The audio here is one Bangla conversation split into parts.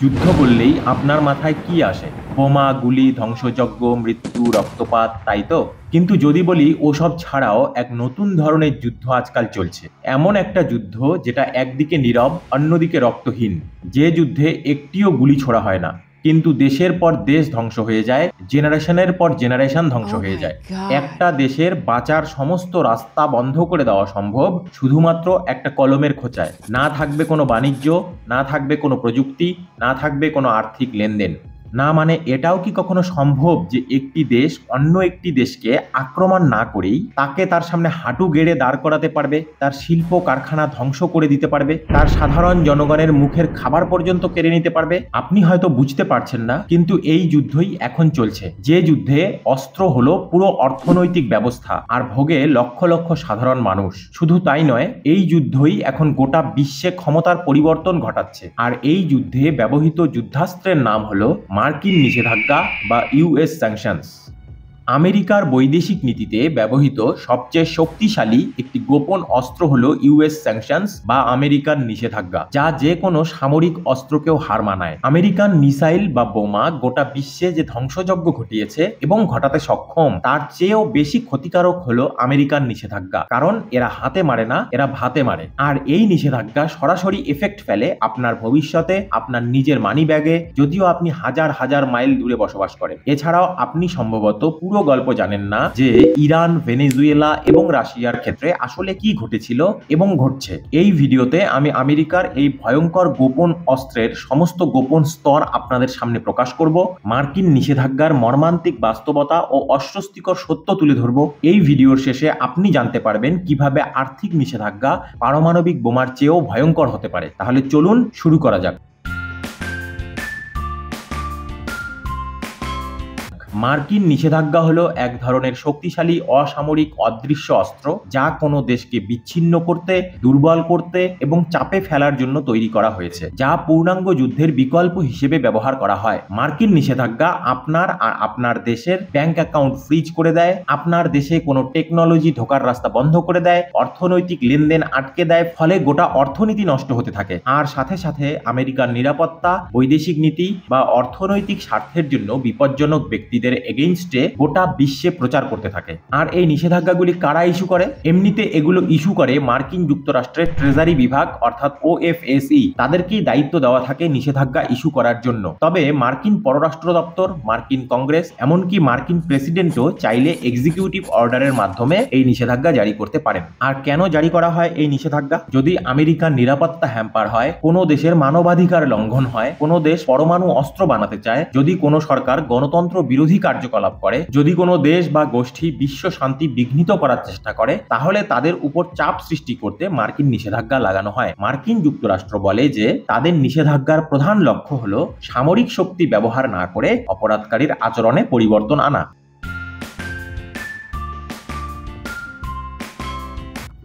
যুদ্ধ বললেই আপনার মাথায় কি আসে? বোমা, গুলি, ধ্বংসযজ্ঞ, মৃত্যু, রক্তপাত, তাই তো? কিন্তু যদি বলি ওসব ছাড়াও এক নতুন ধরনের যুদ্ধ আজকাল চলছে। এমন একটা যুদ্ধ যেটা একদিকে নীরব, অন্যদিকে রক্তহীন। যে যুদ্ধে একটিও গুলি ছোড়া হয় না, কিন্তু দেশের পর দেশ ধ্বংস হয়ে যায়, জেনারেশনের পর জেনারেশন ধ্বংস Oh হয়ে my যায়। God. একটা দেশের বাঁচার সমস্ত রাস্তা বন্ধ করে দেওয়া সম্ভব শুধুমাত্র একটা কলমের খোঁচায়। না থাকবে কোনো বাণিজ্য, না থাকবে কোনো প্রযুক্তি, না থাকবে কোনো আর্থিক লেনদেন। না মানে এটাও কি কখনো সম্ভব যে একটি দেশ অন্য একটি দেশকে আক্রমণ না করেই তাকে তার সামনে হাঁটু গেড়ে দাঁড় করাতে পারবে, তার শিল্প কারখানা ধ্বংস করে দিতে পারবে, তার সাধারণ জনগণের মুখের খাবার পর্যন্ত কেড়ে নিতে পারবে? আপনি হয়তো বুঝতে পারছেন না, কিন্তু এই যুদ্ধই এখন চলছে। যে যুদ্ধে অস্ত্র হলো পুরো অর্থনৈতিক ব্যবস্থা আর ভোগে লক্ষ লক্ষ সাধারণ মানুষ। শুধু তাই নয়, এই যুদ্ধই এখন গোটা বিশ্বে ক্ষমতার পরিবর্তন ঘটাচ্ছে। আর এই যুদ্ধে ব্যবহৃত যুদ্ধাস্ত্রের নাম হলো মার্কিন নিষেধাজ্ঞা বা ইউএস স্যাংশনস। আমেরিকার বৈদেশিক নীতিতে ব্যবহৃত সবচেয়ে শক্তিশালী একটি গোপন অস্ত্র হলো ইউএস স্যাংশনস বা আমেরিকান নিষেধাজ্ঞা, যা যে কোনো সামরিক অস্ত্রকেও হার মানায়। আমেরিকান মিসাইল বা বোমা গোটা বিশ্বে যে ধ্বংসযজ্ঞ ঘটিয়েছে এবং ঘটাতে সক্ষম, তার চেয়েও বেশি ক্ষতিকারক হলো আমেরিকান নিষেধাজ্ঞা। কারণ এরা হাতে মারে না, এরা ভাতে মারে। আর এই নিষেধাজ্ঞা সরাসরি এফেক্ট ফেলে আপনার ভবিষ্যতে, আপনার নিজের মানি ব্যাগে, যদিও আপনি হাজার হাজার মাইল দূরে বসবাস করেন। এছাড়াও আপনি সম্ভবত পুরো গল্প জানেন না যে ইরান, ভেনেজুয়েলা এবং রাশিয়ার ক্ষেত্রে আসলে কি ঘটেছিল এবং ঘটছে। এই ভিডিওতে আমি আমেরিকার এই ভয়ঙ্কর গোপন অস্ত্রের সমস্ত গোপন স্তর আপনাদের সামনে প্রকাশ করব। মার্কিন নিষেধাজ্ঞার মর্মান্তিক বাস্তবতা ও অস্বস্তিকর সত্য তুলে ধরব। এই ভিডিওর শেষে আপনি জানতে পারবেন কিভাবে আর্থিক নিষেধাজ্ঞা পারমাণবিক বোমার চেয়েও ভয়ঙ্কর হতে পারে। তাহলে চলুন শুরু করা যাক। মার্কিন নিষেধাজ্ঞা হলো এক ধরনের শক্তিশালী অসামরিক অদৃশ্য অস্ত্র, যা কোনো দেশকে বিচ্ছিন্ন করতে, দুর্বল করতে এবং চাপে ফেলার জন্য তৈরি করা হয়েছে, যা পূর্ণাঙ্গ যুদ্ধের বিকল্প হিসেবে ব্যবহার করা হয়। মার্কিন নিষেধাজ্ঞা আপনার আর আপনার দেশের ব্যাংক অ্যাকাউন্ট ফ্রিজ করে দেয়, আপনার দেশে কোনো টেকনোলজি ঢোকার রাস্তা বন্ধ করে দেয়, অর্থনৈতিক লেনদেন আটকে দেয়, ফলে গোটা অর্থনীতি নষ্ট হতে থাকে। আর সাথে সাথে আমেরিকার নিরাপত্তা, বৈদেশিক নীতি বা অর্থনৈতিক স্বার্থের জন্য বিপজ্জনক ব্যক্তিদের এগেইনস্টে গোটা বিশ্বে প্রচার করতে থাকে। আর এই নিষেধাজ্ঞাগুলি কারা ইস্যু করে? এমনিতে এগুলো ইস্যু করে মার্কিন যুক্তরাষ্ট্রের ট্রেজারি বিভাগ অর্থাৎ ওএফএসই। তাদেরকেই দায়িত্ব দেওয়া থাকে নিষেধাজ্ঞা ইস্যু করার জন্য। তবে মার্কিন পররাষ্ট্র দপ্তর, মার্কিন কংগ্রেস, এমনকি মার্কিন প্রেসিডেন্টও চাইলে এক্সিকিউটিভ অর্ডারের মাধ্যমে এই নিষেধাজ্ঞা জারি করতে পারেন। আর কেন জারি করা হয় এই নিষেধাজ্ঞা? যদি আমেরিকার নিরাপত্তা হ্যাম্পার হয়, কোনো দেশের মানবাধিকার লঙ্ঘন হয়, কোনো দেশ পরমাণু অস্ত্র বানাতে চায়, যদি কোনো সরকার গণতন্ত্র বিরোধী কার্যকলাপ করে, যদি কোনো দেশ বা গোষ্ঠী বিশ্ব শান্তি বিঘ্নিত করার চেষ্টা করে, তাহলে তাদের উপর চাপ সৃষ্টি করতে মার্কিন নিষেধাজ্ঞা লাগানো হয়। মার্কিন যুক্তরাষ্ট্র বলে যে তাদের নিষেধাজ্ঞার প্রধান লক্ষ্য হলো সামরিক শক্তি ব্যবহার না করে অপরাধকারীর আচরণে পরিবর্তন আনা।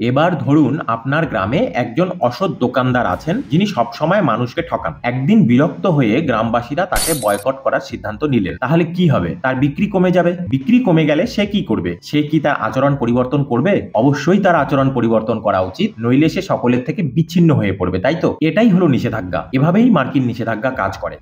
এবার ধরুন আপনার গ্রামে একজন অসৎ দোকানদার আছেন, যিনি সবসময় মানুষকে ঠকান। একদিন বিরক্ত হয়ে গ্রামবাসীরা তাকে বয়কট করার সিদ্ধান্ত নিলেন। তাহলে কি হবে? তার বিক্রি কমে যাবে। বিক্রি কমে গেলে সে কি করবে? সে কি তার আচরণ পরিবর্তন করবে? অবশ্যই তার আচরণ পরিবর্তন করা উচিত, নইলে সে সকলের থেকে বিচ্ছিন্ন হয়ে পড়বে, তাই তো? এটাই হলো নিষেধাজ্ঞা। এভাবেই মার্কিন নিষেধাজ্ঞা কাজ করে।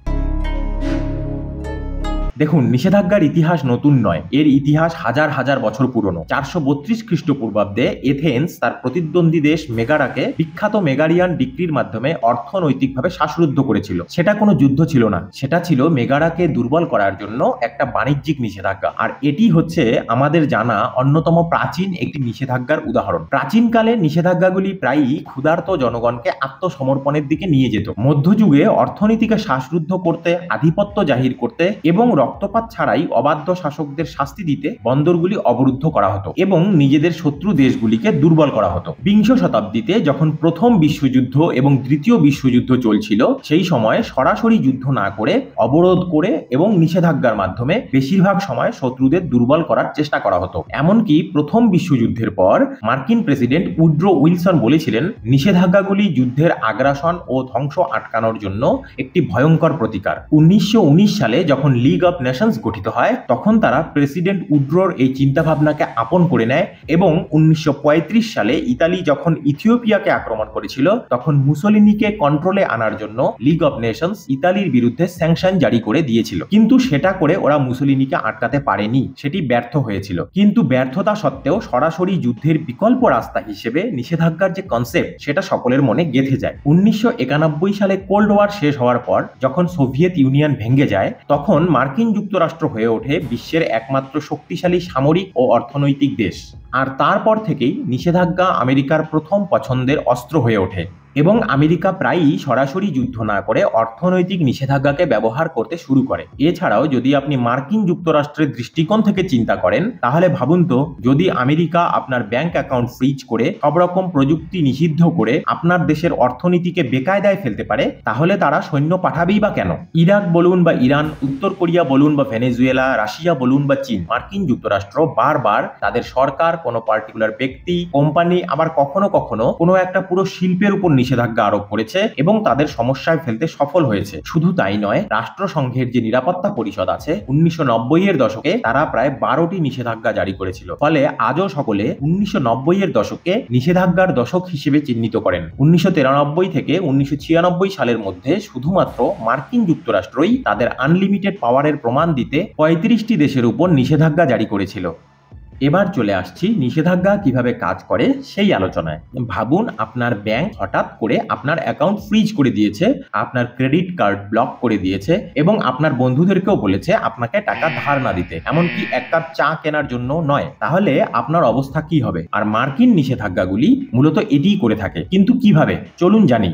দেখুন, নিষেধাজ্ঞার ইতিহাস নতুন নয়, এর ইতিহাস হাজার হাজার বছর পুরনো। 432 খ্রিস্টপূর্বাব্দে এথেন্স তার প্রতিদ্বন্দ্বী দেশ মেগারাকে বিখ্যাত মেগারিয়ান ডিক্রির মাধ্যমে অর্থনৈতিকভাবে শ্বাসরুদ্ধ করেছিল। সেটা কোনো যুদ্ধ ছিল না, সেটা ছিল মেগারাকে দুর্বল করার জন্য একটা বাণিজ্যিক নিষেধাজ্ঞা। আর এটি হচ্ছে আমাদের জানা অন্যতম প্রাচীন একটি নিষেধাজ্ঞার উদাহরণ। প্রাচীনকালে নিষেধাজ্ঞাগুলি প্রায়ই ক্ষুধার্ত জনগণকে আত্মসমর্পণের দিকে নিয়ে যেত। মধ্যযুগে অর্থনীতিকে শ্বাসরুদ্ধ করতে, আধিপত্য জাহির করতে এবং রক্তপাত ছাড়াই অবাধ্য শাসকদের শাস্তি দিতে বন্দরগুলি অবরুদ্ধ করা হতো এবং নিজেদের শত্রু দেশগুলিকে দুর্বল করা হতো। বিংশ শতাব্দীতে যখন প্রথম বিশ্বযুদ্ধ এবং দ্বিতীয় বিশ্বযুদ্ধ চলছিল, সেই সময় সরাসরি যুদ্ধ না করে অবরোধ করে এবং নিষেধাজ্ঞার মাধ্যমে বেশিরভাগ সময় শত্রুদের দুর্বল করার চেষ্টা করা হতো। এমনকি প্রথম বিশ্বযুদ্ধের পর মার্কিন প্রেসিডেন্ট উড্রো উইলসন বলেছিলেন, নিষেধাজ্ঞাগুলি যুদ্ধের আগ্রাসন ও ধ্বংস আটকানোর জন্য একটি ভয়ঙ্কর প্রতিকার। 1919 সালে যখন লিগ অফ অফ নেশনস গঠিত হয় তখন তারা প্রেসিডেন্ট উড্রোর এই চিন্তাভাবনাকে আপন করে নেয় এবং 1935 সালে ইতালি যখন ইথিওপিয়াকে আক্রমণ করেছিল তখন মুসোলিনিকে কন্ট্রোলে আনার জন্য লিগ অফ নেশনস ইতালির বিরুদ্ধে স্যাংশন জারি করে দিয়েছিল। কিন্তু সেটা করে ওরা মুসোলিনিকে আটকাতে পারেনি, সেটি ব্যর্থ হয়েছিল। কিন্তু ব্যর্থতা সত্ত্বেও সরাসরি যুদ্ধের বিকল্প রাস্তা হিসেবে নিষেধাজ্ঞার যে কনসেপ্ট সেটা সকলের মনে গেঁথে যায়। 1991 সালে কোল্ড ওয়ার শেষ হওয়ার পর যখন সোভিয়েত ইউনিয়ন ভেঙে যায় তখন মার্কিন যুক্তরাষ্ট্র হয়ে ওঠে বিশ্বের একমাত্র শক্তিশালী সামরিক ও অর্থনৈতিক দেশ। আর তারপর থেকেই নিষেধাজ্ঞা আমেরিকার প্রথম পছন্দের অস্ত্র হয়ে ওঠে এবং আমেরিকা প্রায়ই সরাসরি যুদ্ধ না করে অর্থনৈতিক নিষেধাজ্ঞাকে ব্যবহার করতে শুরু করে। এছাড়াও যদি আপনি মার্কিন যুক্তরাষ্ট্রের দৃষ্টিকোণ থেকে চিন্তা করেন তাহলে ভাবুন তো, যদি আমেরিকা আপনার ব্যাংক অ্যাকাউন্ট ফ্রিজ করে সব রকম প্রযুক্তি নিষিদ্ধ করে আপনার দেশের অর্থনীতিকে বেকায়দায় ফেলতে পারে তাহলে তারা সৈন্য পাঠাবেই বা কেন? ইরাক বলুন বা ইরান, উত্তর কোরিয়া বলুন বা ভেনেজুয়েলা, রাশিয়া বলুন বা চীন, মার্কিন যুক্তরাষ্ট্র বারবার তাদের সরকার, কোনো পার্টিকুলার ব্যক্তি, কোম্পানি, আবার কখনো কখনো কোনো একটা পুরো শিল্পের উপর নিষেধাজ্ঞা আরোপ করেছে এবং তাদের সমস্যায় ফেলতে সফল হয়েছে। শুধু তাই নয়, রাষ্ট্রসংঘের যে নিরাপত্তা পরিষদ আছে 1990 এর দশকে তারা প্রায় 12টি নিষেধাজ্ঞা জারি করেছিল। ফলে আজও সকলে 1990 এর দশকে নিষেধাজ্ঞার দশক হিসেবে চিহ্নিত করেন। 1993 থেকে 1996 সালের মধ্যে শুধুমাত্র মার্কিন যুক্তরাষ্ট্রই তাদের আনলিমিটেড পাওয়ারের প্রমাণ দিতে 35টি দেশের উপর নিষেধাজ্ঞা জারি করেছিল। এবার চলে আসছি নিষেধাজ্ঞা কিভাবে কাজ করে সেই আলোচনায়। ভাবুন, আপনার ব্যাংক হঠাৎ করে আপনার অ্যাকাউন্ট ফ্রিজ করে দিয়েছে, আপনার ক্রেডিট কার্ড ব্লক করে দিয়েছে এবং আপনার বন্ধুদেরকেও বলেছে আপনাকে টাকা ধার না দিতে, এমনকি এক কাপ চা কেনার জন্য নয়। তাহলে আপনার অবস্থা কি হবে? আর মার্কিন নিষেধাজ্ঞাগুলি মূলত এটিই করে থাকে। কিন্তু কিভাবে? চলুন জানি।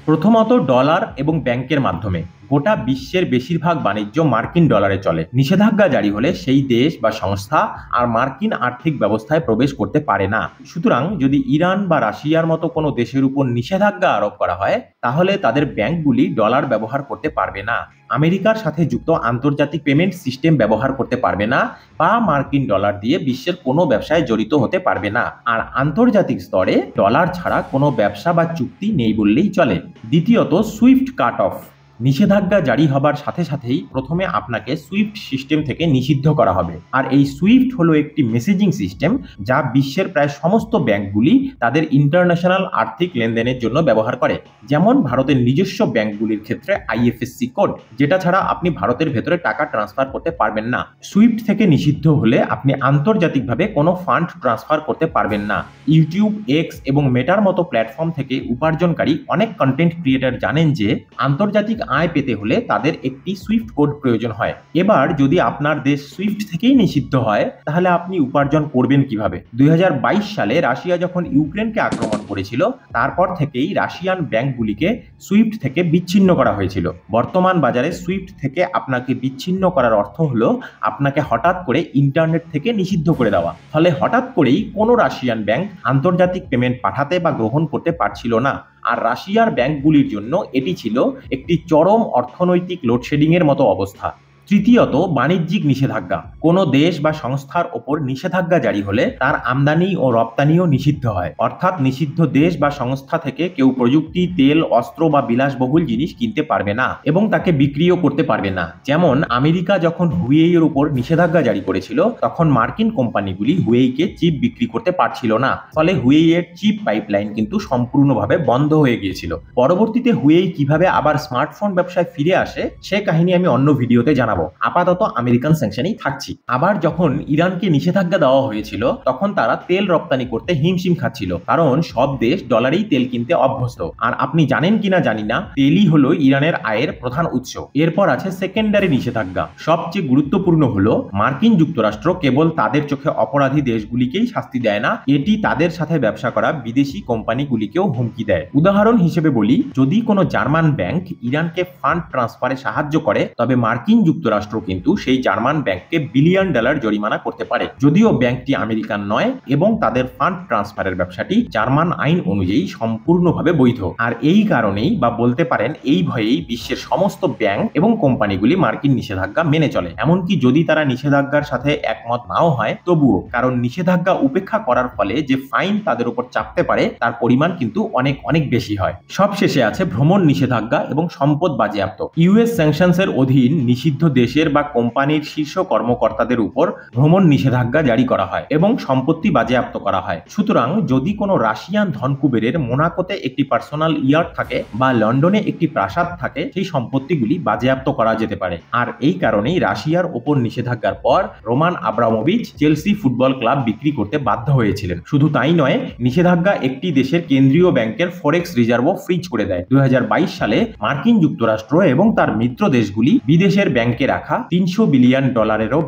প্রথমত, ডলার এবং ব্যাংকের মাধ্যমে। গোটা বিশ্বের বেশিরভাগ বাণিজ্য মার্কিন ডলারে চলে। নিষেধাজ্ঞা জারি হলে সেই দেশ বা সংস্থা আর মার্কিন আর্থিক ব্যবস্থায় প্রবেশ করতে পারে না। সুতরাং যদি ইরান বা রাশিয়ার মতো কোনো দেশের উপর নিষেধাজ্ঞা আরোপ করা হয় তাহলে তাদের ব্যাংকগুলি ডলার ব্যবহার করতে পারবে না, আমেরিকার সাথে যুক্ত আন্তর্জাতিক পেমেন্ট সিস্টেম ব্যবহার করতে পারবে না বা মার্কিন ডলার দিয়ে বিশ্বের কোনো ব্যবসায় জড়িত হতে পারবে না। আর আন্তর্জাতিক স্তরে ডলার ছাড়া কোনো ব্যবসা বা চুক্তি নেই বললেই চলে। দ্বিতীয়ত, সুইফট কাট অফ। নিষেধাজ্ঞা জারি হবার সাথে সাথেই প্রথমে আপনাকে সুইফট সিস্টেম থেকে নিষিদ্ধ করা হবে। আর এই সুইফট হলো একটি মেসেজিং সিস্টেম যা বিশ্বের প্রায় সমস্ত ব্যাংকগুলি তাদের ইন্টারন্যাশনাল আর্থিক লেনদেনের জন্য ব্যবহার করে। যেমন ভারতের নিজস্ব ব্যাংকগুলির ক্ষেত্রে আইএফএসসি কোড, যেটা ছাড়া আপনি ভারতের ভেতরে টাকা ট্রান্সফার করতে পারবেন না। সুইফট থেকে নিষিদ্ধ হলে আপনি আন্তর্জাতিকভাবে কোনো ফান্ড ট্রান্সফার করতে পারবেন না। ইউটিউব, এক্স এবং মেটার মতো প্ল্যাটফর্ম থেকে উপার্জনকারী অনেক কন্টেন্ট ক্রিয়েটর জানেন যে আন্তর্জাতিক আয় পেতে হলে তাদের একটি সুইফট কোড প্রয়োজন হয়। এবার যদি আপনার দেশ সুইফট থেকেই নিষিদ্ধ হয় তাহলে আপনি উপার্জন করবেন কিভাবে? 2022 সালে রাশিয়া যখন ইউক্রেনকে আক্রমণ করেছিল তারপর থেকেই রাশিয়ান ব্যাংকগুলিকে সুইফট থেকে বিচ্ছিন্ন করা হয়েছিল। বর্তমান বাজারে সুইফট থেকে আপনাকে বিচ্ছিন্ন করার অর্থ হলো আপনাকে হঠাৎ করে ইন্টারনেট থেকে নিষিদ্ধ করে দেওয়া। ফলে হঠাৎ করেই কোনো রাশিয়ান ব্যাংক আন্তর্জাতিক পেমেন্ট পাঠাতে বা গ্রহণ করতে পারছিল না। আর রাশিয়ার ব্যাংকগুলির জন্য এটি ছিল একটি চরম অর্থনৈতিক লোডশেডিং এর মতো অবস্থা। তৃতীয়ত, বাণিজ্যিক নিষেধাজ্ঞা। কোনো দেশ বা সংস্থার ওপর নিষেধাজ্ঞা জারি হলে তার আমদানি ও রপ্তানিও নিষিদ্ধ হয়। অর্থাৎ নিষিদ্ধ দেশ বা সংস্থা থেকে কেউ প্রযুক্তি, তেল, অস্ত্র বা বিলাসবহুল জিনিস কিনতে পারবে না এবং তাকে বিক্রিও করতে পারবে না। যেমন আমেরিকা যখন হুয়েই এর উপর নিষেধাজ্ঞা জারি করেছিল তখন মার্কিন কোম্পানিগুলি হুয়েইকে চিপ বিক্রি করতে পারছিল না। ফলে হুয়েই এর চিপ পাইপলাইন কিন্তু সম্পূর্ণভাবে বন্ধ হয়ে গিয়েছিল। পরবর্তীতে হুয়েই কিভাবে আবার স্মার্টফোন ব্যবসায় ফিরে আসে সে কাহিনী আমি অন্য ভিডিওতে জানাবো। আপাতত আমেরিকান স্যাংশনেই থাকছি। আবার যখন ইরানকে নিষেধাজ্ঞা দেওয়া হয়েছিল তখন তারা তেল রপ্তানি করতে হিমশিম খাচ্ছিল, কারণ সব দেশ ডলারেই তেল কিনতে অভ্যস্ত। আর আপনি জানেন কিনা জানি না, তেলই হলো ইরানের আয়ের প্রধান উৎস। এরপর আছে সেকেন্ডারি নিষেধাজ্ঞা। সবচেয়ে গুরুত্বপূর্ণ হলো মার্কিন যুক্তরাষ্ট্র কেবল তাদের চোখে অপরাধী দেশগুলিকেই শাস্তি দেয় না, এটি তাদের সাথে ব্যবসা করা বিদেশি কোম্পানিগুলিকেও হুমকি দেয়। উদাহরণ হিসেবে বলি, যদি কোনো জার্মান ব্যাংক ইরানকে ফান্ড ট্রান্সফারে সাহায্য করে তবে মার্কিন যুক্তরাষ্ট্র কিন্তু সেই জার্মান ব্যাংককে বিলিয়ন ডলার জরিমানা করতে পারে, যদিও ব্যাংকটি আমেরিকান নয় এবং তাদের ফান্ড ট্রান্সফারের ব্যবসাটি জার্মান আইন অনুযায়ী সম্পূর্ণভাবে বৈধ। আর এই কারণেই বা বলতে পারেন এই ভয়েই বিশ্বের সমস্ত ব্যাংক এবং কোম্পানিগুলি মার্কিন নিষেধাজ্ঞা মেনে চলে, এমনকি যদি তারা নিষেধাজ্ঞার সাথে একমত নাও হয় তবুও, কারণ নিষেধাজ্ঞা উপেক্ষা করার ফলে যে ফাইন তাদের উপর চাপতে পারে তার পরিমাণ কিন্তু অনেক অনেক বেশি হয়। সবশেষে আছে ভ্রমণ নিষেধাজ্ঞা এবং সম্পদ বাজেয়াপ্ত। ইউএস স্যাংশনস এর অধীন নিষিদ্ধ দেশের বা কোম্পানির শীর্ষ কর্মকর্তাদের উপর ভ্রমণ নিষেধাজ্ঞা জারি করা হয় এবং সম্পত্তি বাজেয়াপ্ত করা হয়। সুতরাং যদি কোনো রাশিয়ান ধনকুবেরের মোনাকোতে একটি পার্সোনাল ইয়ার্ড থাকে বা লন্ডনে একটি প্রাসাদ থাকে, সেই সম্পত্তিগুলি বাজেয়াপ্ত করা যেতে পারে। আর এই কারণেই রাশিয়ার ওপর নিষেধাজ্ঞার পর Roman Abramovich Chelsea football club বিক্রি করতে বাধ্য হয়েছিলেন। শুধু তাই নয়, নিষেধাজ্ঞা একটি দেশের কেন্দ্রীয় ব্যাংকের ফরেক্স রিজার্ভও ফ্রিজ করে দেয়। 2022 সালে মার্কিন যুক্তরাষ্ট্র এবং তার মিত্র দেশগুলি বিদেশের ব্যাংকে রাখা $300 বিলিয়ন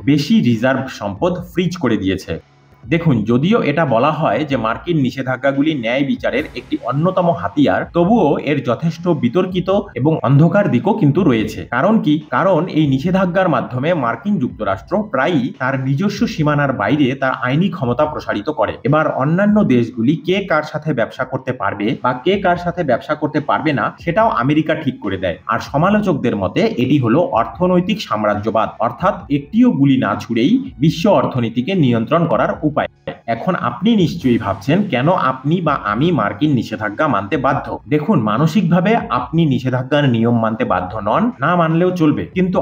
বেশি রিজার্ভ সম্পদ ফ্রিজ করে দিয়েছে। দেখুন, যদিও এটা বলা হয় যে মার্কিন নিষেধাজ্ঞাগুলি ন্যায় বিচারের একটি অন্যতম হাতিয়ার, তবুও এর যথেষ্ট বিতর্কিত এবং অন্ধকার দিকও কিন্তু রয়েছে। কারণ কি? কারণ এই নিষেধাজ্ঞার মাধ্যমে মার্কিন যুক্তরাষ্ট্র প্রায়ই তার নিজস্ব সীমানার বাইরে তার আইনি ক্ষমতা প্রসারিত করে। এবার অন্যান্য দেশগুলি কে কার সাথে ব্যবসা করতে পারবে বা কে কার সাথে ব্যবসা করতে পারবে না, সেটাও আমেরিকা ঠিক করে দেয়। আর সমালোচকদের মতে এটি হলো অর্থনৈতিক সাম্রাজ্যবাদ, অর্থাৎ একটিও গুলি না ছুড়েই বিশ্ব অর্থনীতিকে নিয়ন্ত্রণ করার উপায়। এখন আপনি নিশ্চয়ই ভাবছেন, কেন আপনি বা আমি মার্কিন নিষেধাজ্ঞা মানতে বাধ্য? দেখুন, মানসিকভাবে আপনি নিষেধাজ্ঞার নিয়ম মানতে বাধ্য নন, না মানলেও চলবে, কিন্তু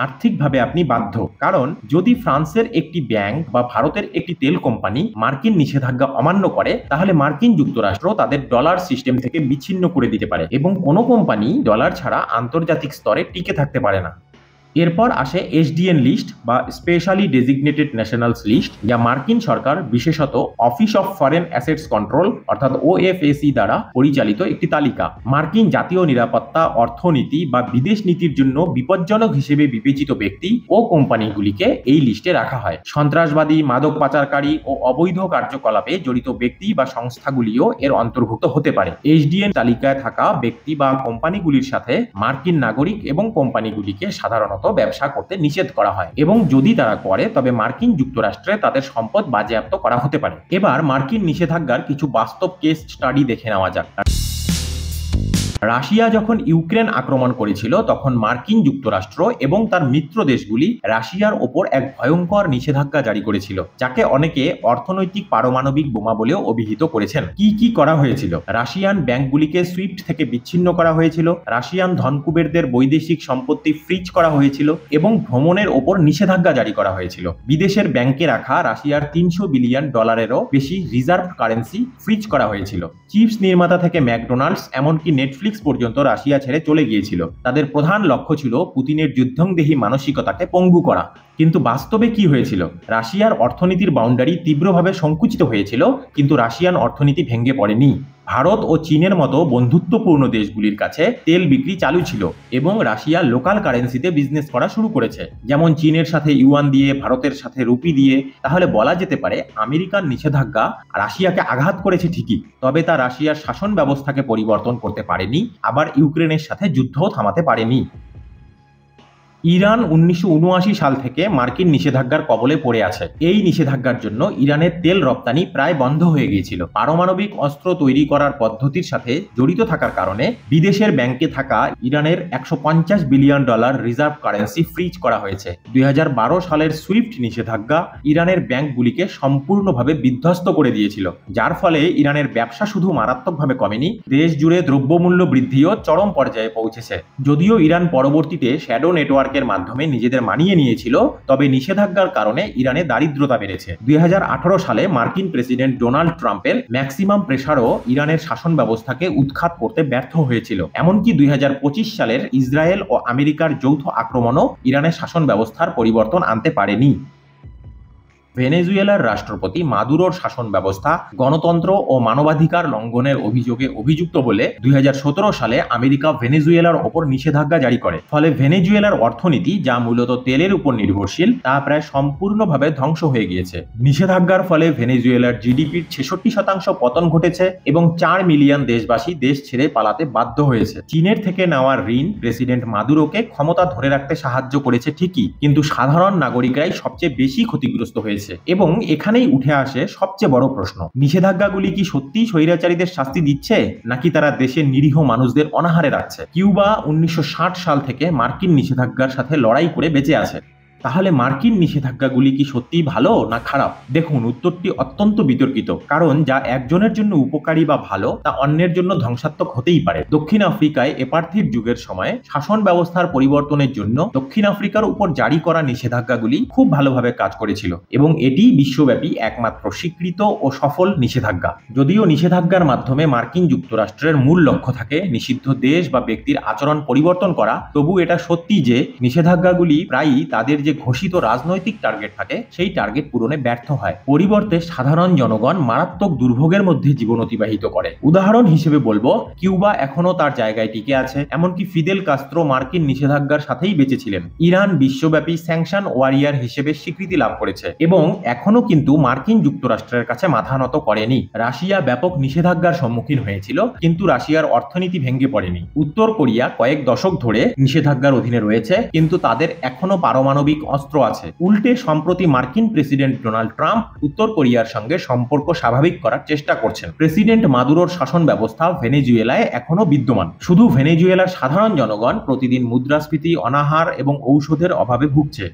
আর্থিকভাবে আপনি বাধ্য। কারণ যদি ফ্রান্সের একটি ব্যাংক বা ভারতের একটি তেল কোম্পানি মার্কিন নিষেধাজ্ঞা অমান্য করে, তাহলে মার্কিন যুক্তরাষ্ট্র তাদের ডলার সিস্টেম থেকে বিচ্ছিন্ন করে দিতে পারে এবং কোনো কোম্পানি ডলার ছাড়া আন্তর্জাতিক স্তরে টিকে থাকতে পারে না। এরপর আসে এসডিএন লিস্ট বা স্পেশালি ডেজিগনেটেড ন্যাশনালস লিস্ট, যা মার্কিন সরকার বিশেষত office of foreign assets control অর্থাৎ ওএফএসি দ্বারা পরিচালিত একটি তালিকা। মার্কিন জাতীয় নিরাপত্তা, অর্থনীতি বা বিদেশ নীতির জন্য বিপজ্জনক হিসেবে বিবেচিত ব্যক্তি ও কোম্পানিগুলিকে এই লিস্টে রাখা হয়। সন্ত্রাসবাদী, মাদক পাচারকারী ও অবৈধ কার্যকলাপে জড়িত ব্যক্তি বা সংস্থাগুলিও এর অন্তর্ভুক্ত হতে পারে। এসডিএন তালিকায় থাকা ব্যক্তি বা কোম্পানিগুলির সাথে মার্কিন নাগরিক এবং কোম্পানিগুলিকে সাধারণত ব্যবসা করতে নিষেধ করা হয় এবং যদি তারা করে তবে মার্কিন যুক্তরাষ্ট্রে তাদের সম্পদ বাজেয়াপ্ত করা হতে পারে। এবার মার্কিন নিষেধাজ্ঞার কিছু বাস্তব কেস স্টাডি দেখে নেওয়া যাক। রাশিয়া যখন ইউক্রেন আক্রমণ করেছিল, তখন মার্কিন যুক্তরাষ্ট্র এবং তার মিত্র দেশগুলি রাশিয়ার ওপর এক ভয়ঙ্কর নিষেধাজ্ঞা জারি করেছিল, যাকে অনেকে অর্থনৈতিক পারমাণবিক বোমা বলেও অভিহিত করেছেন। কি করা হয়েছিল? রাশিয়ান ব্যাংকগুলিকে সুইফট থেকে বিচ্ছিন্ন করা হয়েছিল, রাশিয়ান ধনকুবেরদের বৈদেশিক সম্পত্তি ফ্রিজ করা হয়েছিল এবং ভ্রমণের ওপর নিষেধাজ্ঞা জারি করা হয়েছিল। বিদেশের ব্যাংকে রাখা রাশিয়ার $300 বিলিয়ন বেশি রিজার্ভ কারেন্সি ফ্রিজ করা হয়েছিল। চিপস নির্মাতা থেকে ম্যাকডোনাল্ডস, এমনকি নেটফ্লিক্স পর্যন্ত রাশিয়া ছেড়ে চলে গিয়েছিল। তাদের প্রধান লক্ষ্য ছিল পুতিনের যুদ্ধংদেহী মানসিকতাকে পঙ্গু করা। কিন্তু বাস্তবে কি হয়েছিল? রাশিয়ার অর্থনীতির বাউন্ডারি তীব্রভাবে সংকুচিত হয়েছিল, কিন্তু রাশিয়ান অর্থনীতি ভেঙে পড়েনি। ভারত ও চীনের মতো বন্ধুত্বপূর্ণ দেশগুলির কাছে তেল বিক্রি চালু ছিল এবং রাশিয়া লোকাল কারেন্সিতে বিজনেস করা শুরু করেছে, যেমন চীনের সাথে ইউয়ান দিয়ে, ভারতের সাথে রুপি দিয়ে। তাহলে বলা যেতে পারে আমেরিকার নিষেধাজ্ঞা রাশিয়াকে আঘাত করেছে ঠিকই, তবে তা রাশিয়ার শাসন ব্যবস্থাকে পরিবর্তন করতে পারেনি, আবার ইউক্রেনের সাথে যুদ্ধও থামাতে পারেনি। ইরান 1979 সাল থেকে মার্কিন নিষেধাজ্ঞার কবলে পড়ে আছে। এই নিষেধাজ্ঞার জন্য ইরানের তেল রপ্তানি প্রায় বন্ধ হয়ে গিয়েছিল। পারমাণবিক অস্ত্র তৈরি করার পদ্ধতির সাথে জড়িত থাকার কারণে বিদেশের ব্যাংকে থাকা ইরানের $150 বিলিয়ন রিজার্ভ কারেন্সি ফ্রিজ করা হয়েছে। 2012 সালের সুইফট নিষেধাজ্ঞা ইরানের ব্যাংকগুলিকে সম্পূর্ণভাবে বিধ্বস্ত করে দিয়েছিল, যার ফলে ইরানের ব্যবসা শুধু মারাত্মকভাবে কমেনি, দেশ জুড়ে দ্রব্যমূল্য বৃদ্ধিও চরম পর্যায়ে পৌঁছেছে। যদিও ইরান পরবর্তীতে শ্যাডো নেটওয়ার্ক মাধ্যমে নিজেদের মানিয়ে নিয়েছিল, তবে নিষেধাজ্ঞার কারণে ইরানে দারিদ্রতা বেড়েছে। 2018 সালে মার্কিন প্রেসিডেন্ট ডোনাল্ড ট্রাম্পের ম্যাক্সিমাম প্রেসারও ইরানের শাসন ব্যবস্থাকে উৎখাত করতে ব্যর্থ হয়েছিল। এমনকি 2025 সালের ইসরায়েল ও আমেরিকার যৌথ আক্রমণও ইরানের শাসন ব্যবস্থার পরিবর্তন আনতে পারেনি। ভেনেজুয়েলার রাষ্ট্রপতি মাদুরোর শাসন ব্যবস্থা গণতন্ত্র ও মানবাধিকার লঙ্ঘনের অভিযোগে অভিযুক্ত বলে 2017 সালে আমেরিকা ভেনেজুয়েলার ওপর নিষেধাজ্ঞা জারি করে। ফলে ভেনেজুয়েলার অর্থনীতি, যা মূলত তেলের উপর নির্ভরশীল, তা প্রায় সম্পূর্ণভাবে ধ্বংস হয়ে গিয়েছে। নিষেধাজ্ঞার ফলে ভেনেজুয়েলার জিডিপির 66% পতন ঘটেছে এবং 4 মিলিয়ন দেশবাসী দেশ ছেড়ে পালাতে বাধ্য হয়েছে। চীনের থেকে নেওয়া ঋণ প্রেসিডেন্ট মাদুরোকে ক্ষমতা ধরে রাখতে সাহায্য করেছে ঠিকই, কিন্তু সাধারণ নাগরিকরাই সবচেয়ে বেশি ক্ষতিগ্রস্ত হয়েছে। এবং এখানেই উঠে আসে সবচেয়ে বড় প্রশ্ন, নিষেধাজ্ঞাগুলি কি সত্যিই স্বৈরাচারীদের শাস্তি দিচ্ছে, নাকি তারা দেশের নিরীহ মানুষদের অনাহারে রাখছে? কিউবা 1960 সাল থেকে মার্কিন নিষেধাজ্ঞার সাথে লড়াই করে বেঁচে আছে। তাহলে মার্কিন নিষেধাজ্ঞাগুলি কি সত্যিই ভালো না খারাপ? দেখুন, উত্তরটি অত্যন্ত বিতর্কিত, কারণ যা একজনের জন্য উপকারী বা ভালো তা অন্যের জন্য ধ্বংসাত্মক হতেই পারে। দক্ষিণ আফ্রিকায় এপার্থিব যুগের সময় শাসন ব্যবস্থার পরিবর্তনের জন্য দক্ষিণ আফ্রিকার উপর জারি করা নিষেধাজ্ঞাগুলি খুব ভালোভাবে কাজ করেছিল এবং এটি বিশ্বব্যাপী একমাত্র স্বীকৃত ও সফল নিষেধাজ্ঞা। যদিও নিষেধাজ্ঞার মাধ্যমে মার্কিন যুক্তরাষ্ট্রের মূল লক্ষ্য থাকে নিষিদ্ধ দেশ বা ব্যক্তির আচরণ পরিবর্তন করা, তবু এটা সত্যি যে নিষেধাজ্ঞাগুলি প্রায়ই তাদের যে ঘোষিত রাজনৈতিক টার্গেট থাকে সেই টার্গেট পূরণে ব্যর্থ হয়। পরিবর্তে সাধারণ জনগণ মারাত্মক দুর্ভোগের মধ্যে জীবন অতিবাহিত করে। উদাহরণ হিসেবে বলবো, কিউবা এখনো তার জায়গায় টিকে আছে, এমনকি ফিদেল কাস্ত্রো মার্কিন নিষেধাজ্ঞার সাথেই বেঁচেছিলেন। ইরান বিশ্বব্যাপী স্যাংশন ওয়ারিয়ার হিসেবে স্বীকৃতি লাভ করেছে এবং এখনো কিন্তু মার্কিন যুক্তরাষ্ট্রের কাছে মাথা নত করেনি। রাশিয়া ব্যাপক নিষেধাজ্ঞার সম্মুখীন হয়েছিল, কিন্তু রাশিয়ার অর্থনীতি ভেঙে পড়েনি। উত্তর কোরিয়া কয়েক দশক ধরে নিষেধাজ্ঞার অধীনে রয়েছে, কিন্তু তাদের এখনো পারমাণবিক অস্ত্র আছে। উল্টে সম্প্রতি মার্কিন প্রেসিডেন্ট ডোনাল্ড ট্রাম্প উত্তর কোরিয়ার সঙ্গে সম্পর্ক স্বাভাবিক করার চেষ্টা করছেন। প্রেসিডেন্ট মাদুরোর শাসন ব্যবস্থা ভেনেজুয়েলায় এখনো বিদ্যমান। শুধু ভেনেজুয়েলার সাধারণ জনগণ প্রতিদিন মুদ্রাস্ফীতি, অনাহার এবং ঔষধের অভাবে ভুগছে।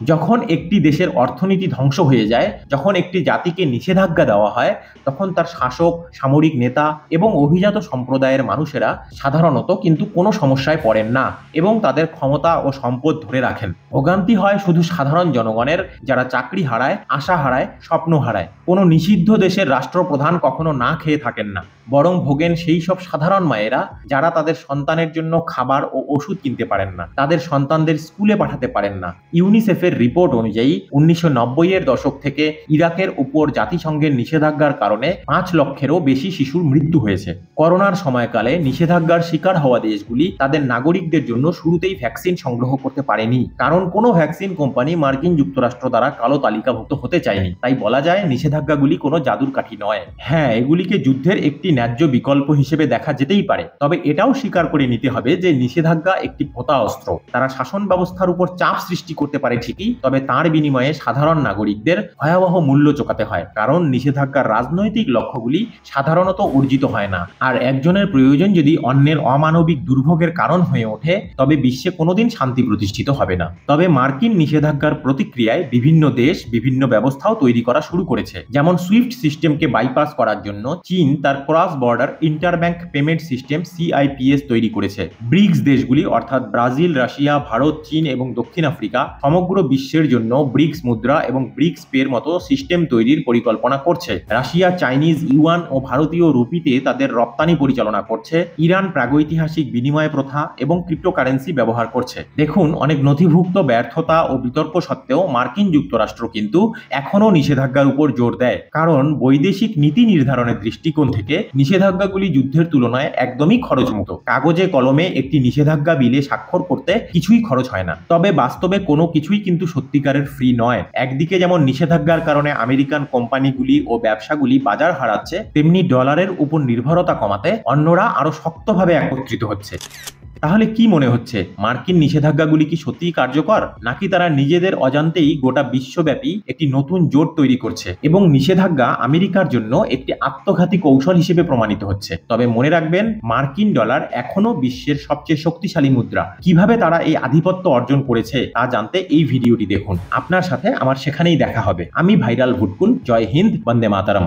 যখন একটি দেশের অর্থনীতি ধ্বংস হয়ে যায়, যখন একটি জাতিকে নিষেধাজ্ঞা দেওয়া হয়, তখন তার শাসক, সামরিক নেতা এবং অভিজাত সম্প্রদায়ের মানুষেরা সাধারণত কিন্তু কোনো সমস্যায় পড়েন না এবং তাদের ক্ষমতা ও সম্পদ ধরে রাখেন। ভোগান্তি হয় শুধু সাধারণ জনগণের, যারা চাকরি হারায়, আশা হারায়, স্বপ্ন হারায়। কোনো নিষিদ্ধ দেশের রাষ্ট্রপ্রধান কখনো না খেয়ে থাকেন না, বরং ভোগেন সেই সব সাধারণ মায়েরা যারা তাদের সন্তানের জন্য খাবার ও ওষুধ কিনতে পারেন না, তাদের সন্তানদের স্কুলে পাঠাতে পারেন না। ইউনিসেফের রিপোর্ট অনুযায়ী 1990-এর দশক থেকে ইরাকের উপর জাতিসংঘের নিষেধাজ্ঞার কারণে 5 লক্ষেরও বেশি শিশুর মৃত্যু হয়েছে। করোনার সময়কালে নিষেধাজ্ঞার শিকার হওয়া দেশগুলি তাদের নাগরিকদের জন্য শুরুতেই ভ্যাকসিন সংগ্রহ করতে পারেনি, কারণ কোনো ভ্যাকসিন কোম্পানি মার্কিন যুক্তরাষ্ট্র দ্বারা কালো তালিকাভুক্ত হতে চায়নি। তাই বলা যায় নিষেধাজ্ঞাগুলি কোনো জাদুর কাঠি নয়। হ্যাঁ, এগুলিকে যুদ্ধের একটি ন্যায্য বিকল্প হিসেবে দেখা যেতেই পারে, তবে এটাও স্বীকার করে নিতে হবে যে নিষেধাজ্ঞা একটি ভোঁতা অস্ত্র। তারা শাসন ব্যবস্থার উপর চাপ সৃষ্টি করতে পারে ঠিকই, তবে তার বিনিময়ে সাধারণ নাগরিকদের ভয়াবহ মূল্য চোকাতে হয়, কারণ নিষেধাজ্ঞার রাজনৈতিক লক্ষ্যগুলি সাধারণত অর্জিত হয় না। আর একজনের প্রয়োজন যদি অন্যের অমানবিক দুর্ভোগের কারণ হয়ে ওঠে, তবে বিশ্বে কোনোদিন শান্তি প্রতিষ্ঠিত হবে না। তবে মার্কিন নিষেধাজ্ঞার প্রতিক্রিয়ায় বিভিন্ন দেশ বিভিন্ন ব্যবস্থাও তৈরি করা শুরু করেছে। যেমন সুইফট সিস্টেমকে বাইপাস করার জন্য চীন তার cross border interbank payment system CIPS তৈরি করেছে। ব্রিক্স দেশগুলি অর্থাৎ ব্রাজিল, রাশিয়া, ভারত, চীন এবং দক্ষিণ আফ্রিকা সমগ্র বিশ্বের জন্য ব্রিক্স মুদ্রা এবং ব্রিক্স পের মতো সিস্টেম তৈরির পরিকল্পনা করছে। রাশিয়া চাইনিজ ইউয়ান ও ভারতীয় রুপিতে তাদের রপ্তানি পরিচালনা করছে। ইরান প্রাগৈতিহাসিক বিনিময় প্রথা এবং ক্রিপ্টোকারেন্সি ব্যবহার করছে। দেখুন, অনেক নথিভুক্ত ব্যর্থতা ও বিতর্ক সত্ত্বেও মার্কিন যুক্তরাষ্ট্র কিন্তু এখনো নিষেধাজ্ঞার উপর জোর দেয়, কারণ বৈদেশিক নীতি নির্ধারণের দৃষ্টিকোণ থেকে নিষেধাজ্ঞাগুলি যুদ্ধের তুলনায় একদমই খরচমুক্ত। কাগজে কলমে একটি নিষেধাজ্ঞা বিলে স্বাক্ষর করতে কিছুই খরচ হয় না, তবে বাস্তবে কোনো কিছুই কিন্তু সত্যিকারের ফ্রি নয়। একদিকে যেমন নিষেধাজ্ঞার কারণে আমেরিকান কোম্পানিগুলি ও ব্যবসাগুলি বাজার হারাচ্ছে, তেমনি ডলারের উপর নির্ভরতা কমাতে অন্যরা আরো শক্তভাবে একত্রিত হচ্ছে। তাহলে কি মনে হচ্ছে, মার্কিন নিষেধাজ্ঞাগুলি কি সত্যিই কার্যকর, নাকি তারা নিজেদের অজান্তেই গোটা বিশ্বব্যাপী একটি নতুন জোট তৈরি করছে এবং নিষেধাজ্ঞা আমেরিকার জন্য একটি আত্মঘাতী কৌশল হিসেবে প্রমাণিত হচ্ছে? তবে মনে রাখবেন, মার্কিন ডলার এখনো বিশ্বের সবচেয়ে শক্তিশালী মুদ্রা। কিভাবে তারা এই আধিপত্য অর্জন করেছে তা জানতে এই ভিডিওটি দেখুন। আপনার সাথে আমার সেখানেই দেখা হবে। আমি ভাইরাল ভুটকুন। জয় হিন্দ, বন্দে মাতরম।